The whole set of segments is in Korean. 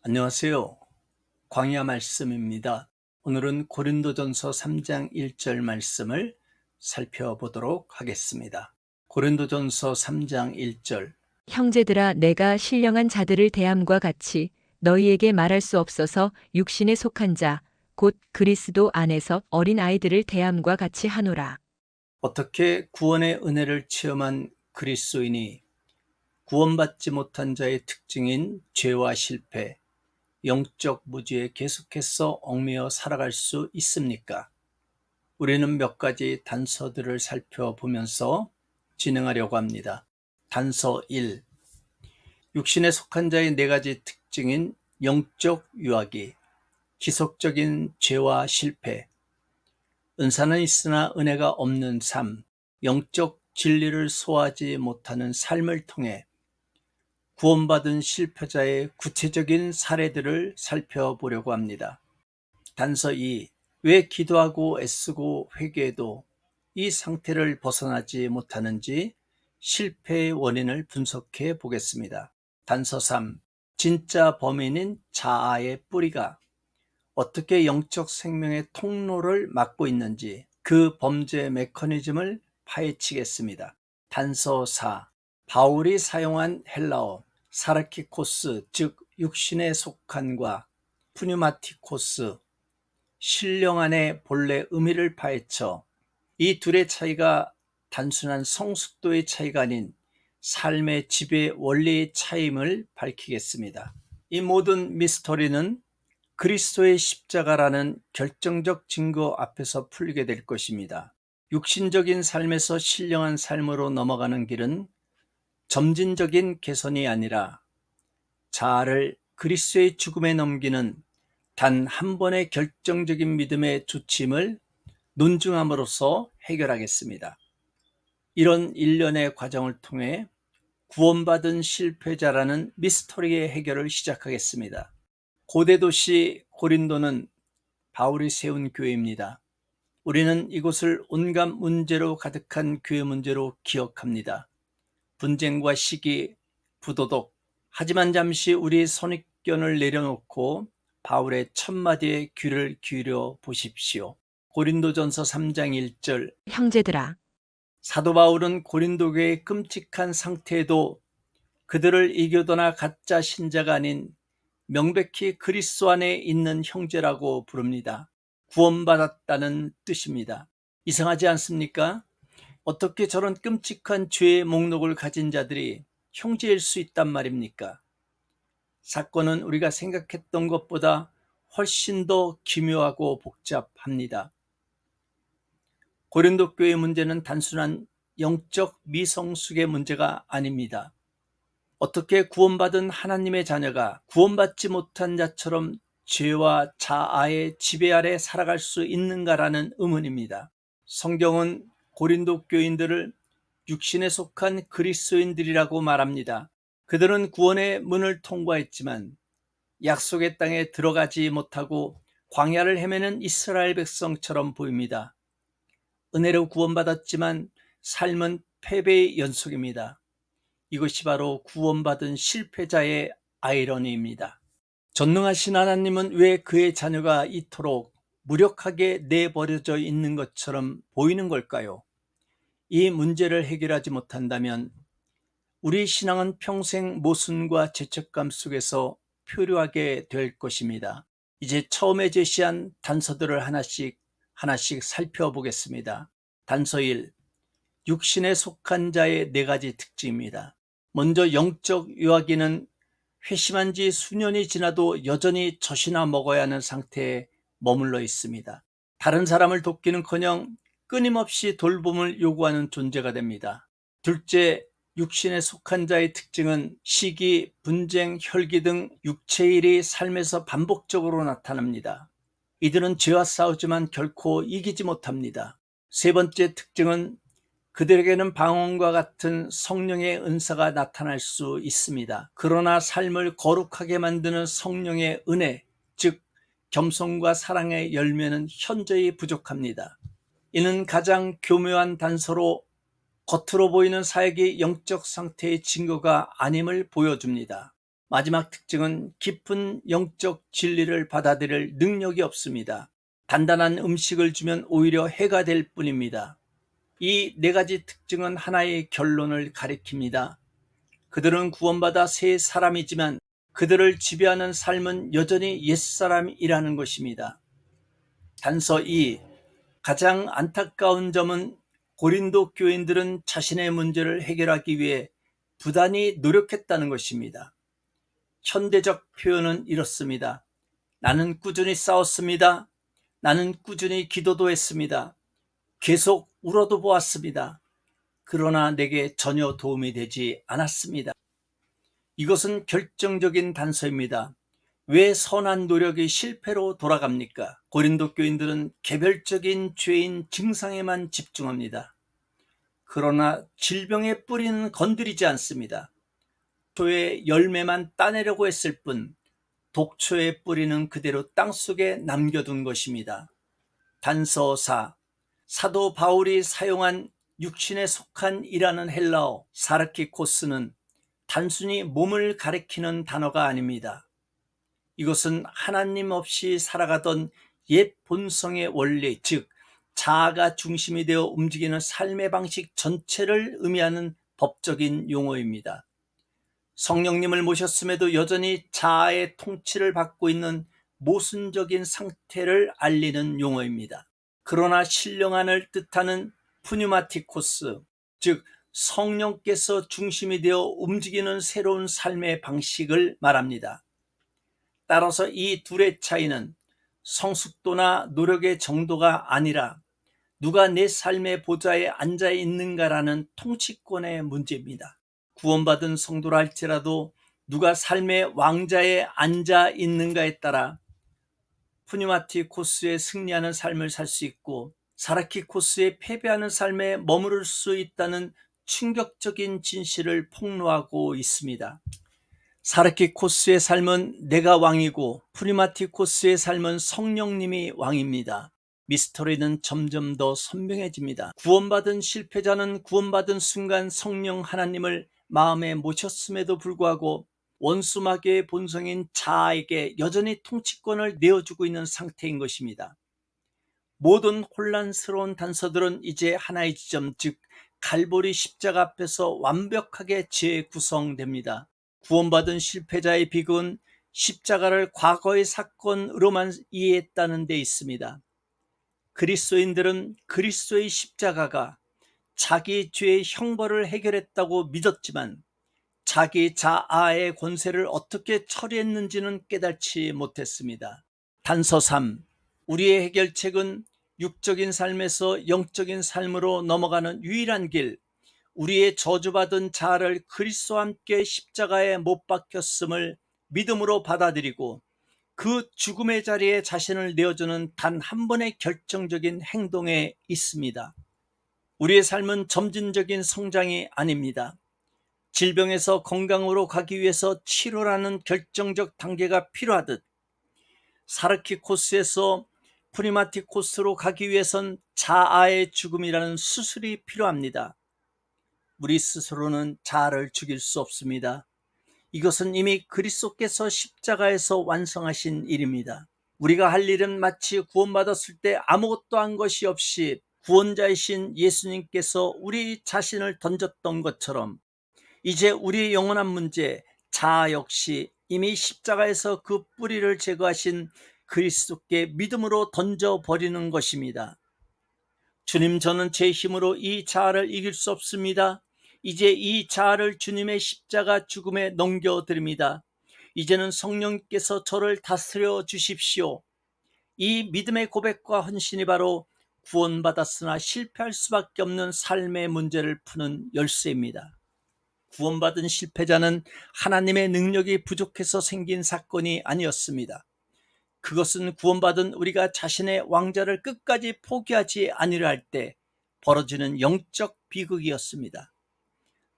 안녕하세요. 광야 말씀입니다. 오늘은 고린도전서 3장 1절 말씀을 살펴보도록 하겠습니다. 고린도전서 3장 1절. 형제들아, 내가 신령한 자들을 대함과 같이 너희에게 말할 수 없어서 육신에 속한 자, 곧 그리스도 안에서 어린 아이들을 대함과 같이 하노라. 어떻게 구원의 은혜를 체험한 그리스도인이 구원받지 못한 자의 특징인 죄와 실패, 영적 무지에 계속해서 얽매여 살아갈 수 있습니까? 우리는 몇 가지 단서들을 살펴보면서 진행하려고 합니다. 단서 1. 육신에 속한 자의 네 가지 특징인 영적 유아기, 지속적인 죄와 실패, 은사는 있으나 은혜가 없는 삶, 영적 진리를 소화하지 못하는 삶을 통해 구원받은 실패자의 구체적인 사례들을 살펴보려고 합니다. 단서 2. 왜 기도하고 애쓰고 회개해도 이 상태를 벗어나지 못하는지 실패의 원인을 분석해 보겠습니다. 단서 3. 진짜 범인인 자아의 뿌리가 어떻게 영적 생명의 통로를 막고 있는지 그 범죄 메커니즘을 파헤치겠습니다. 단서 4. 바울이 사용한 헬라어 사르키코스, 즉 육신에 속한과 푸뉴마티코스, 신령한의 본래 의미를 파헤쳐 이 둘의 차이가 단순한 성숙도의 차이가 아닌 삶의 지배 원리의 차이임을 밝히겠습니다. 이 모든 미스터리는 그리스도의 십자가라는 결정적 증거 앞에서 풀리게 될 것입니다. 육신적인 삶에서 신령한 삶으로 넘어가는 길은 점진적인 개선이 아니라 자아를 그리스도의 죽음에 넘기는 단 한 번의 결정적인 믿음의 조침을 논증함으로써 해결하겠습니다. 이런 일련의 과정을 통해 구원받은 실패자라는 미스터리의 해결을 시작하겠습니다. 고대 도시 고린도는 바울이 세운 교회입니다. 우리는 이곳을 온갖 문제로 가득한 교회 문제로 기억합니다. 분쟁과 시기, 부도덕. 하지만 잠시 우리 선입견을 내려놓고 바울의 첫마디에 귀를 기울여 보십시오. 고린도전서 3장 1절. 형제들아, 사도 바울은 고린도 교회의 끔찍한 상태에도 그들을 이교도나 가짜 신자가 아닌 명백히 그리스도 안에 있는 형제라고 부릅니다. 구원받았다는 뜻입니다. 이상하지 않습니까? 어떻게 저런 끔찍한 죄의 목록을 가진 자들이 형제일 수 있단 말입니까? 사건은 우리가 생각했던 것보다 훨씬 더 기묘하고 복잡합니다. 고린도 교회의 문제는 단순한 영적 미성숙의 문제가 아닙니다. 어떻게 구원받은 하나님의 자녀가 구원받지 못한 자처럼 죄와 자아의 지배 아래 살아갈 수 있는가라는 의문입니다. 성경은 고린도 교인들을 육신에 속한 그리스도인들이라고 말합니다. 그들은 구원의 문을 통과했지만 약속의 땅에 들어가지 못하고 광야를 헤매는 이스라엘 백성처럼 보입니다. 은혜로 구원받았지만 삶은 패배의 연속입니다. 이것이 바로 구원받은 실패자의 아이러니입니다. 전능하신 하나님은 왜 그의 자녀가 이토록 무력하게 내버려져 있는 것처럼 보이는 걸까요? 이 문제를 해결하지 못한다면 우리 신앙은 평생 모순과 죄책감 속에서 표류하게 될 것입니다. 이제 처음에 제시한 단서들을 하나씩 살펴보겠습니다. 단서 1. 육신에 속한 자의 네 가지 특징입니다. 먼저 영적 유아기는 회심한 지 수년이 지나도 여전히 젖이나 먹어야 하는 상태에 머물러 있습니다. 다른 사람을 돕기는커녕 끊임없이 돌봄을 요구하는 존재가 됩니다. 둘째, 육신에 속한 자의 특징은 시기, 분쟁, 혈기 등 육체일이 삶에서 반복적으로 나타납니다. 이들은 죄와 싸우지만 결코 이기지 못합니다. 세 번째 특징은 그들에게는 방언과 같은 성령의 은사가 나타날 수 있습니다. 그러나 삶을 거룩하게 만드는 성령의 은혜, 즉 겸손과 사랑의 열매는 현저히 부족합니다. 이는 가장 교묘한 단서로 겉으로 보이는 사역이 영적 상태의 증거가 아님을 보여줍니다. 마지막 특징은 깊은 영적 진리를 받아들일 능력이 없습니다. 단단한 음식을 주면 오히려 해가 될 뿐입니다. 이 네 가지 특징은 하나의 결론을 가리킵니다. 그들은 구원받아 새 사람이지만 그들을 지배하는 삶은 여전히 옛사람이라는 것입니다. 단서 2. 가장 안타까운 점은 고린도 교인들은 자신의 문제를 해결하기 위해 부단히 노력했다는 것입니다. 현대적 표현은 이렇습니다. 나는 꾸준히 싸웠습니다. 나는 꾸준히 기도도 했습니다. 계속 울어도 보았습니다. 그러나 내게 전혀 도움이 되지 않았습니다. 이것은 결정적인 단서입니다. 왜 선한 노력이 실패로 돌아갑니까? 고린도 교인들은 개별적인 죄인 증상에만 집중합니다. 그러나 질병의 뿌리는 건드리지 않습니다. 독초의 열매만 따내려고 했을 뿐 독초의 뿌리는 그대로 땅속에 남겨둔 것입니다. 단서 4. 사도 바울이 사용한 육신에 속한 이라는 헬라어 사르키코스는 단순히 몸을 가리키는 단어가 아닙니다. 이것은 하나님 없이 살아가던 옛 본성의 원리, 즉 자아가 중심이 되어 움직이는 삶의 방식 전체를 의미하는 법적인 용어입니다. 성령님을 모셨음에도 여전히 자아의 통치를 받고 있는 모순적인 상태를 알리는 용어입니다. 그러나 신령한을 뜻하는 푸뉴마티코스, 즉 성령께서 중심이 되어 움직이는 새로운 삶의 방식을 말합니다. 따라서 이 둘의 차이는 성숙도나 노력의 정도가 아니라 누가 내 삶의 보좌에 앉아 있는가라는 통치권의 문제입니다. 구원받은 성도라 할지라도 누가 삶의 왕자에 앉아 있는가에 따라 푸니마티코스에 승리하는 삶을 살 수 있고 사라키코스에 패배하는 삶에 머무를 수 있다는 충격적인 진실을 폭로하고 있습니다. 사르키코스의 삶은 내가 왕이고 프리마티코스의 삶은 성령님이 왕입니다. 미스터리는 점점 더 선명해집니다. 구원받은 실패자는 구원받은 순간 성령 하나님을 마음에 모셨음에도 불구하고 원수마귀의 본성인 자아에게 여전히 통치권을 내어주고 있는 상태인 것입니다. 모든 혼란스러운 단서들은 이제 하나의 지점, 즉 갈보리 십자가 앞에서 완벽하게 재구성됩니다. 구원받은 실패자의 비극은 십자가를 과거의 사건으로만 이해했다는 데 있습니다. 그리스도인들은 그리스도의 십자가가 자기 죄의 형벌을 해결했다고 믿었지만 자기 자아의 권세를 어떻게 처리했는지는 깨닫지 못했습니다. 단서 3. 우리의 해결책은 육적인 삶에서 영적인 삶으로 넘어가는 유일한 길, 우리의 저주받은 자아를 그리스도와 함께 십자가에 못 박혔음을 믿음으로 받아들이고 그 죽음의 자리에 자신을 내어주는 단 한 번의 결정적인 행동에 있습니다. 우리의 삶은 점진적인 성장이 아닙니다. 질병에서 건강으로 가기 위해서 치료라는 결정적 단계가 필요하듯 사르키코스에서 프리마티코스로 가기 위해선 자아의 죽음이라는 수술이 필요합니다. 우리 스스로는 자아를 죽일 수 없습니다. 이것은 이미 그리스도께서 십자가에서 완성하신 일입니다. 우리가 할 일은 마치 구원받았을 때 아무것도 한 것이 없이 구원자이신 예수님께서 우리 자신을 던졌던 것처럼 이제 우리의 영원한 문제, 자아 역시 이미 십자가에서 그 뿌리를 제거하신 그리스도께 믿음으로 던져버리는 것입니다. 주님, 저는 제 힘으로 이 자아를 이길 수 없습니다. 이제 이 자아를 주님의 십자가 죽음에 넘겨드립니다. 이제는 성령께서 저를 다스려 주십시오. 이 믿음의 고백과 헌신이 바로 구원받았으나 실패할 수밖에 없는 삶의 문제를 푸는 열쇠입니다. 구원받은 실패자는 하나님의 능력이 부족해서 생긴 사건이 아니었습니다. 그것은 구원받은 우리가 자신의 왕자를 끝까지 포기하지 아니려 할 때 벌어지는 영적 비극이었습니다.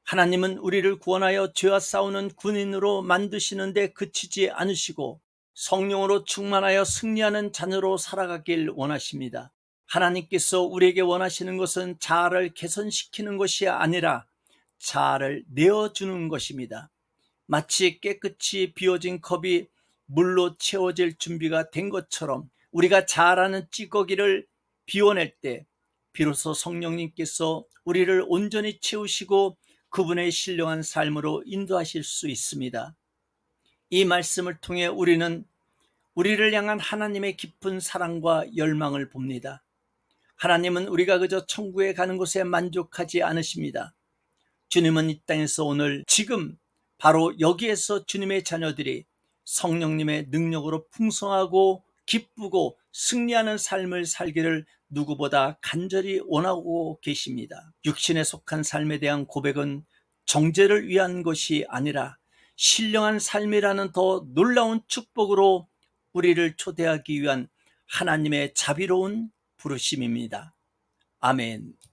하나님은 우리를 구원하여 죄와 싸우는 군인으로 만드시는데 그치지 않으시고 성령으로 충만하여 승리하는 자녀로 살아가길 원하십니다. 하나님께서 우리에게 원하시는 것은 자아를 개선시키는 것이 아니라 자아를 내어주는 것입니다. 마치 깨끗이 비워진 컵이 물로 채워질 준비가 된 것처럼 우리가 잘 아는 찌꺼기를 비워낼 때 비로소 성령님께서 우리를 온전히 채우시고 그분의 신령한 삶으로 인도하실 수 있습니다. 이 말씀을 통해 우리는 우리를 향한 하나님의 깊은 사랑과 열망을 봅니다. 하나님은 우리가 그저 천국에 가는 것에 만족하지 않으십니다. 주님은 이 땅에서 오늘 지금 바로 여기에서 주님의 자녀들이 성령님의 능력으로 풍성하고 기쁘고 승리하는 삶을 살기를 누구보다 간절히 원하고 계십니다. 육신에 속한 삶에 대한 고백은 정죄를 위한 것이 아니라 신령한 삶이라는 더 놀라운 축복으로 우리를 초대하기 위한 하나님의 자비로운 부르심입니다. 아멘.